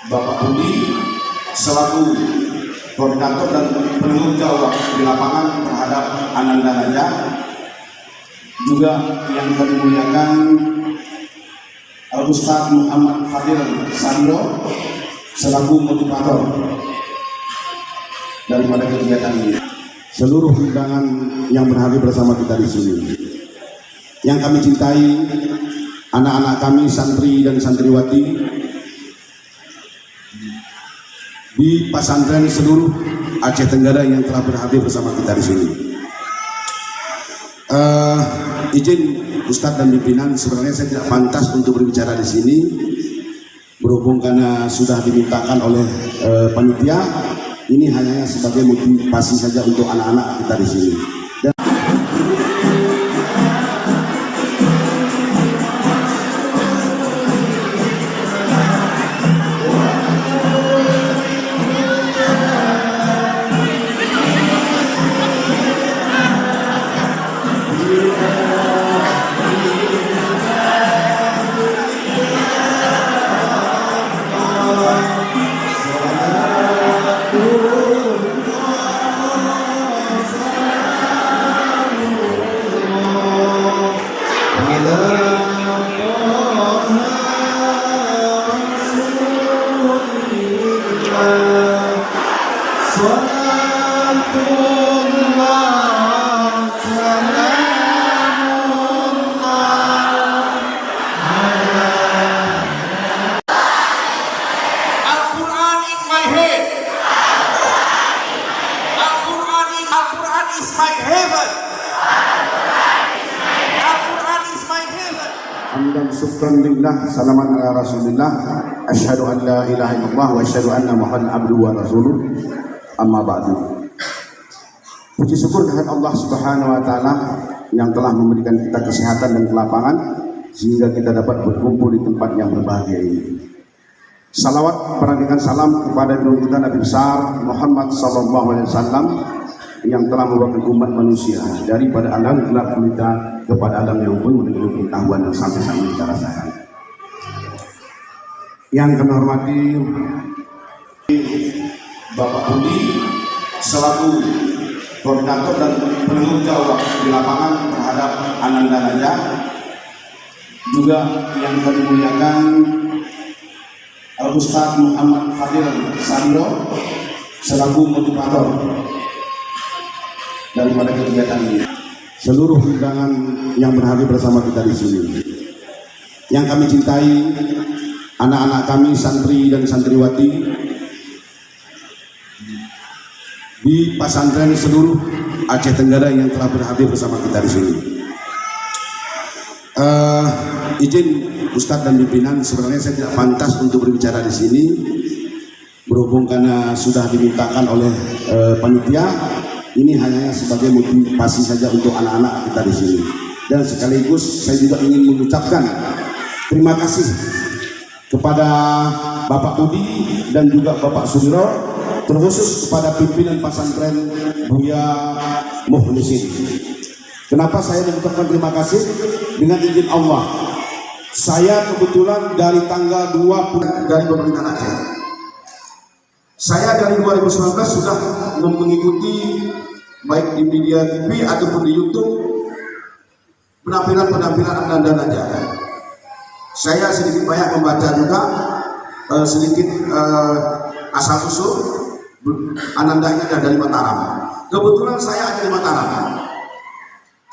Bapak Budi selaku koordinator dan penanggung jawab di lapangan terhadap Ananda Raja, juga yang kami muliakan Al-Ustaz Muhammad Fadil Sadiro selaku motivator daripada kegiatan ini. Seluruh undangan yang berhadir bersama kita di sini, yang kami cintai, anak-anak kami santri dan santriwati di pesantren seluruh Aceh Tenggara yang telah berhadir bersama kita di sini. Izin Ustadz dan pimpinan, sebenarnya saya tidak pantas untuk berbicara di sini, berhubung karena sudah dimintakan oleh panitia. Ini hanya sebagai motivasi saja untuk anak-anak kita di sini. Hamdan syukran lillah, salaman ala rasulillah, asyhadu an la ilaha illallah wa asyhadu anna muhammadan abduhu wa rasuluh, amma ba'du. Puji syukur kehadirat Allah Subhanahu wa taala yang telah memberikan kita kesehatan dan kelapangan sehingga kita dapat berkumpul di tempat yang berbahagia ini. Salawat peradikan salam kepada junjungan kita Nabi besar Muhammad sallallahu alaihi wasallam yang telah membawakan umat manusia daripada alam gelap gulita kepada alam yang penuh dengan pengetahuan yang sampai-sampai kita rasakan. Yang kami hormati Bapak Budi selaku koordinator dan penanggung jawab di lapangan terhadap Ananda Raja, juga yang kami muliakan Al-Ustaz Muhammad Fadil Sadiro selaku motivator daripada kegiatan ini. Seluruh undangan yang berhadir bersama kita di sini, yang kami cintai, anak-anak kami santri dan santriwati di pesantren seluruh Aceh Tenggara yang telah berhadir bersama kita di sini. Izin Ustadz dan pimpinan, sebenarnya saya tidak pantas untuk berbicara di sini, berhubung karena sudah dimintakan oleh panitia. Ini hanya sebagai motivasi saja untuk anak-anak kita di sini. Dan sekaligus saya juga ingin mengucapkan terima kasih kepada Bapak Budi dan juga Bapak Sudiro, terkhusus kepada pimpinan pesantren Buya Mukhlisin. Kenapa saya mengucapkan terima kasih? Dengan izin Allah, saya kebetulan dari tanggal 20 dari pemerintah Aceh. Saya dari 2019 sudah mengikuti baik di media TV ataupun di YouTube penampilan Ananda Raja. Saya sedikit banyak membaca juga sedikit asal usul Ananda ini ada dari Mataram. Kebetulan saya ada di Mataram.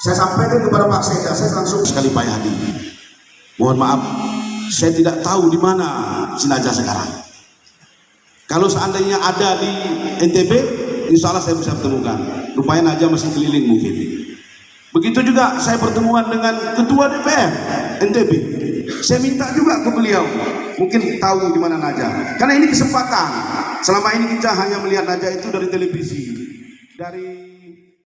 Saya sampaikan kepada Pak Sekda, saya langsung sekali Pak Yadi. Mohon maaf, saya tidak tahu di mana jenazah sekarang. Kalau seandainya ada di NTB, insya Allah saya bisa temukan. Rupanya Naja masih keliling mungkin. Begitu juga saya pertemuan dengan Ketua DPR NTB. Saya minta juga ke beliau, mungkin tahu di mana Naja. Karena ini kesempatan. Selama ini kita hanya melihat Naja itu dari televisi, dari